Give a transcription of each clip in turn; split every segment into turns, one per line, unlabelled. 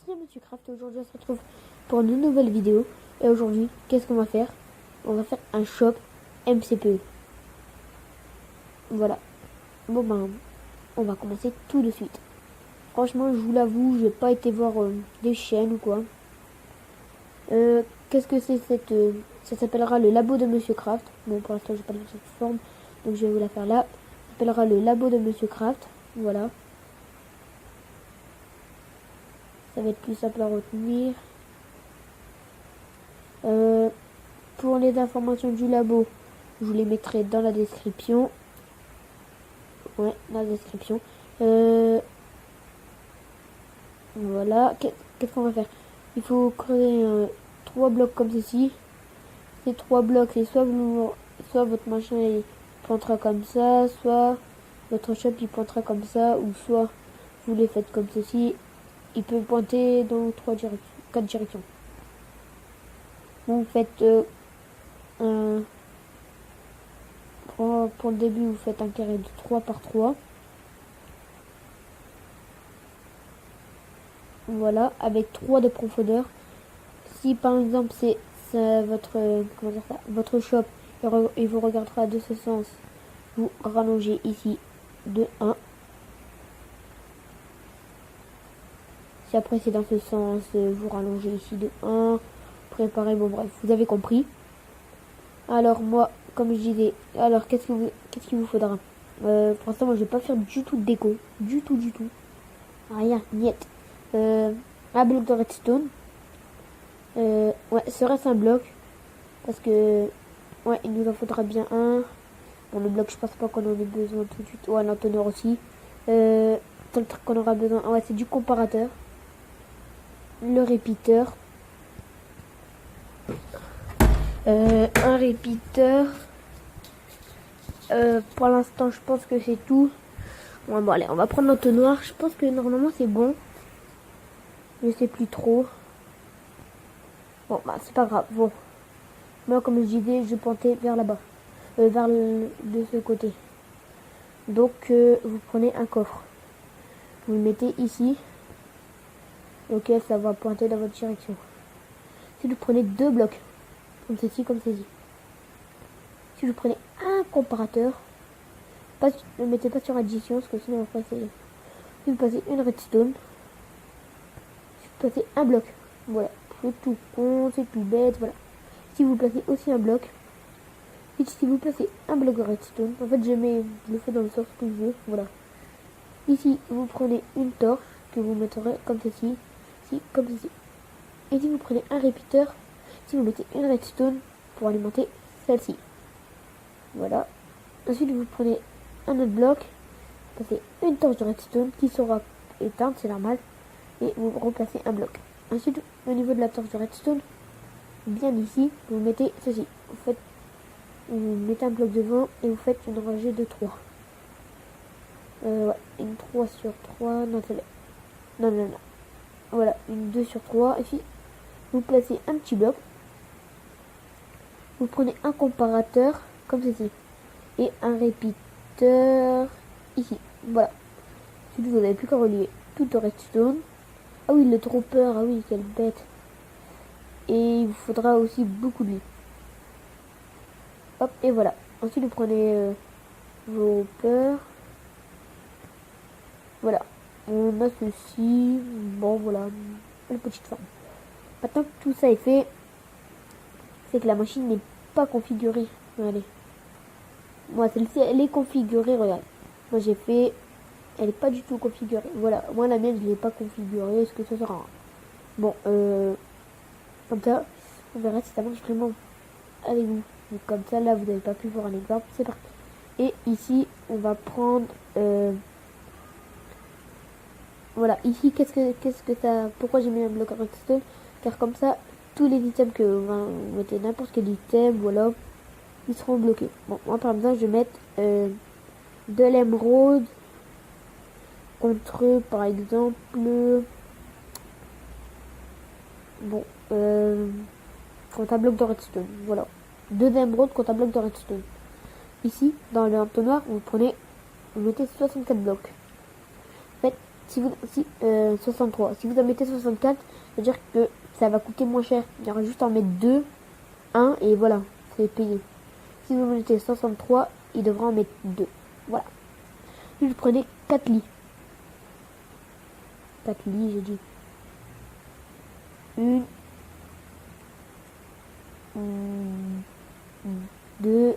c'est Monsieur Craft et aujourd'hui on se retrouve pour une nouvelle vidéo. Et aujourd'hui, qu'est-ce qu'on va faire? On va faire un shop MCPE. Voilà. Bon ben, on va commencer tout de suite. Franchement, je vous l'avoue, j'ai pas été voir des chaînes ou quoi. Qu'est-ce que c'est cette... ça s'appellera le labo de Monsieur Craft. Bon, pour l'instant, j'ai pas de cette forme, donc je vais vous la faire là. Ça s'appellera le labo de Monsieur Craft. Voilà. Ça va être plus simple à retenir. Pour les informations du labo, je vous les mettrai dans la description. Ouais, dans la description. Voilà. Qu'est-ce qu'on va faire? Il faut créer 3 blocs comme ceci. Ces 3 blocs, c'est soit votre machin il pointera comme ça, soit votre shop il pointera comme ça, ou soit vous les faites comme ceci. Il peut pointer dans 4 directions. Vous faites pour le début, vous faites un carré de 3 par 3. Voilà, avec 3 de profondeur. Si par exemple c'est votre shop, il vous regardera de ce sens, vous rallongez ici de 1. Si après c'est dans ce sens, vous rallongez ici de 1. Préparez, bon bref, vous avez compris. Alors moi, comme je disais, alors qu'est-ce qu'il vous faudra? Pour l'instant, moi je vais pas faire du tout de déco, du tout. Rien, niet. Un bloc de redstone. Ouais, serait-ce un bloc? Parce que, ouais, il nous en faudra bien un. Bon, le bloc, je pense pas qu'on en ait besoin tout de suite. Ouais, l'entonnoir aussi. Tel truc qu'on aura besoin, ouais, c'est du comparateur. Le répéteur. Un répéteur. Pour l'instant, je pense que c'est tout. Bon, allez, on va prendre l'entonnoir. Je pense que normalement, c'est bon. Je sais plus trop. Bon, bah, c'est pas grave. Bon. Moi, comme je disais, je pointais vers là-bas. De ce côté. Donc, vous prenez un coffre. Vous le mettez ici. Ok, ça va pointer dans votre direction. Si vous prenez 2 blocs, comme ceci, si vous prenez un comparateur, ne mettez pas sur addition, parce que sinon on va passer. Si vous passez une redstone, si vous passez un bloc, voilà, c'est tout con, c'est tout bête, voilà. Si vous placez aussi un bloc, et si vous placez un bloc de redstone, en fait je le fais dans le sens que je veux, voilà. Ici, vous prenez une torche que vous mettrez comme ceci, comme ceci. Et si vous prenez un répéteur, si vous mettez une redstone pour alimenter celle-ci. Voilà. Ensuite, vous prenez un autre bloc, passez une torche de redstone qui sera éteinte, c'est normal, et vous replacez un bloc. Ensuite, au niveau de la torche de redstone, bien ici, vous mettez ceci. Vous mettez un bloc devant et vous faites une rangée de 3. Ouais, une 3 sur 3, non, c'est là. Non. Voilà, une 2 sur 3. Et puis, vous placez un petit bloc. Vous prenez un comparateur, comme ceci. Et un répéteur, ici. Voilà. Ensuite, vous n'avez plus qu'à relier tout au redstone. Ah oui, le dropper, ah oui, quelle bête. Et il vous faudra aussi beaucoup de lit. Hop, et voilà. Ensuite, vous prenez vos peurs. Voilà. On a ceci. Bon, voilà. Une petite forme. Maintenant que tout ça est fait, c'est que la machine n'est pas configurée. Regardez. Moi, celle-ci, elle est configurée, regarde. Moi, j'ai fait... Elle est pas du tout configurée. Voilà. Moi, la mienne, je l'ai pas configurée. Est-ce que ça sera... Bon, comme ça, on verra si ça marche vraiment avec vous. Donc, comme ça, là, vous n'avez pas pu voir un exemple. C'est parti. Et ici, on va prendre... Voilà, ici, qu'est-ce que ça... Pourquoi j'ai mis un bloc redstone? Car comme ça, tous les items que vous mettez, n'importe quel item, voilà, ils seront bloqués. Bon, moi, par exemple, je vais mettre de l'émeraude contre, par exemple... Bon, contre un bloc de redstone, voilà. 2 émeraudes contre un bloc de redstone. Ici, dans l'entonnoir, vous mettez 64 blocs. Faites si 63. Si vous en mettez 64, c'est-à-dire que ça va coûter moins cher. Il y aura juste à en mettre 2, 1 et voilà, c'est payé. Si vous en mettez 63, il devra en mettre 2. Voilà. Puis vous prenez 4 lits. 4 lits, j'ai dit. 1, 2,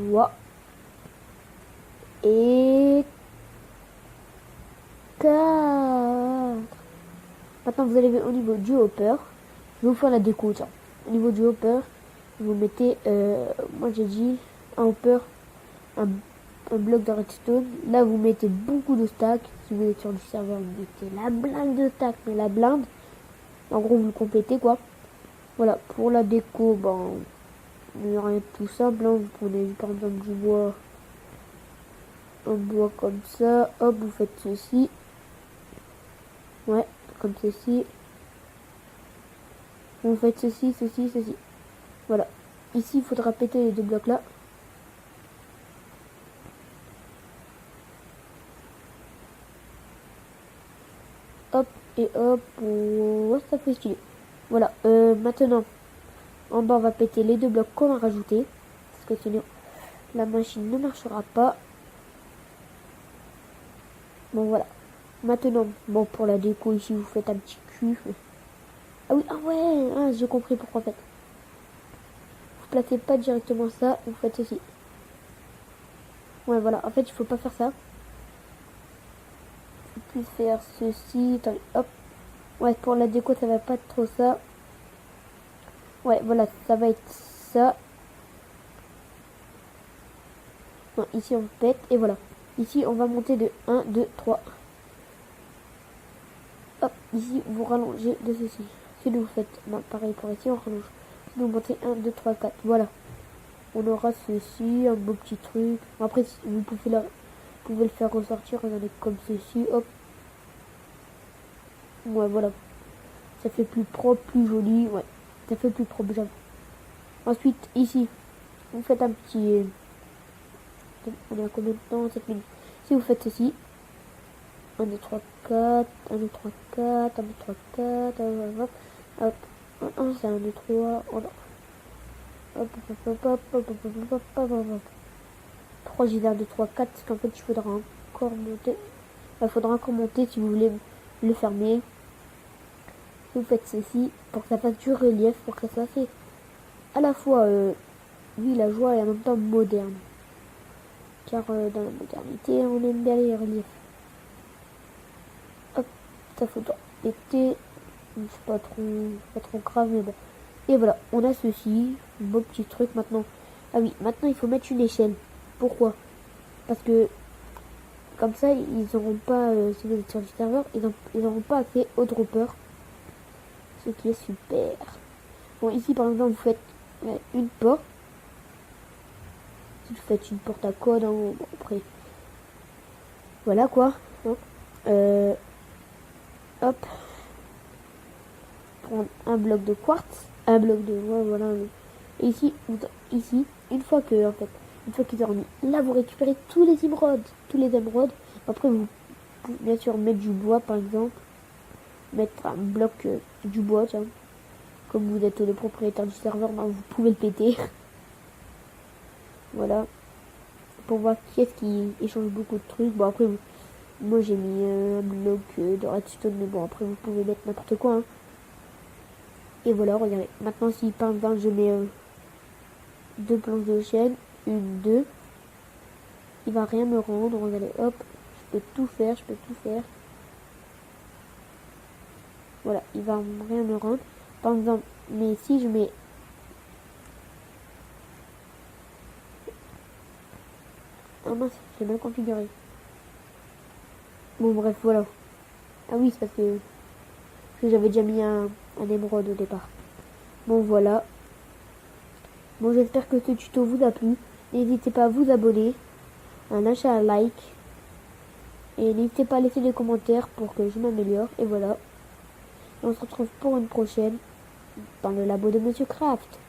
3 et 4. Maintenant, vous allez au niveau du hopper. Je vais vous faire la déco. Tiens. Au niveau du hopper, vous mettez, moi j'ai dit, un hopper, un bloc de redstone. Là, vous mettez beaucoup de stacks. Si vous êtes sur du serveur, vous mettez la blinde de stacks, mais la blinde. En gros, vous le complétez, quoi. Voilà, pour la déco, ben, il n'y a rien de tout simple. Hein. Vous prenez, par exemple, du bois. Un bois comme ça. Hop, vous faites ceci. Ouais, comme ceci. Vous faites ceci, ceci, ceci. Voilà. Ici, il faudra péter les 2 blocs là. Hop et hop. Oh, ça fait stylé. Voilà. Maintenant, en bas, on va péter les 2 blocs qu'on a rajoutés. Parce que sinon, la machine ne marchera pas. Bon, voilà. Maintenant, bon, pour la déco, ici, vous faites un petit cul. Ah oui, ah ouais, ah, j'ai compris pourquoi en fait. Vous placez pas directement ça, vous faites ceci. Ouais, voilà, en fait, il faut pas faire ça. Il faut plus faire ceci, attendez, hop. Ouais, pour la déco, ça va pas être trop ça. Ouais, voilà, ça va être ça. Non, ici, on pète, et voilà. Ici, on va monter de 1, 2, 3. Hop, ici, vous rallongez de ceci. Si vous faites, non, pareil pour ici, on rallonge. Si vous montez 1, 2, 3, 4, voilà. On aura ceci, un beau petit truc. Après, vous pouvez le faire ressortir, regardez, comme ceci, hop. Ouais, voilà. Ça fait plus propre, plus joli, ouais. Ça fait plus propre, j'avoue. Ensuite, ici, vous faites un petit... On est à combien de temps? 7 minutes. Si vous faites ceci, 1, 2, 3, 4, 1, 2, 3, 4, 1, 2, 3, 4, hop, hop, hop, 1, c'est 1, 2, 3, voilà. Hop, hop, hop, hop, hop, hop, hop, hop, hop, hop. 3, j'ai 1, 2, 3, 4, parce qu'en fait, il faudra encore monter. Il faudra encore monter si vous voulez le fermer. Vous faites ceci pour que ça fasse du relief, pour que ça fasse à la fois villageois et en même temps moderne. Car dans la modernité, on aime bien les reliefs. Hop, ça faudra péter. C'est pas trop grave, mais bon. Et voilà, on a ceci, un beau petit truc maintenant. Ah oui, maintenant il faut mettre une échelle. Pourquoi? Parce que comme ça, ils n'auront pas, si vous êtes sur le serveur, ils n'auront pas accès au dropper. Ce qui est super. Bon, ici par exemple, vous faites une porte. Si vous faites une porte à code, hein, bon, après. Voilà quoi. Hein. Hop. Prendre un bloc de quartz. Un bloc de. Ouais, voilà. Et ici, une fois que, en fait, une fois qu'ils auront mis, là vous récupérez tous les émeraudes. Tous les émeraudes. Après, vous pouvez bien sûr mettre du bois par exemple. Mettre un bloc du bois, tiens. Comme vous êtes le propriétaire du serveur, ben, vous pouvez le péter. Voilà. Pour voir qui est-ce qui échange beaucoup de trucs. Bon, après, moi j'ai mis un bloc de redstone, mais bon, après vous pouvez mettre n'importe quoi. Hein. Et voilà, regardez. Maintenant, si par exemple je mets 2 planches de chaîne, 1, 2, il va rien me rendre. Regardez, hop, je peux tout faire, Voilà, il va rien me rendre. Par exemple, mais si je mets... Ah mince, j'ai mal configuré. Bon bref, voilà. Ah oui, c'est parce que j'avais déjà mis un émeraude au départ. Bon voilà. Bon, j'espère que ce tuto vous a plu. N'hésitez pas à vous abonner, à lâcher un like. Et n'hésitez pas à laisser des commentaires pour que je m'améliore. Et voilà. Et on se retrouve pour une prochaine dans le labo de Monsieur Craft.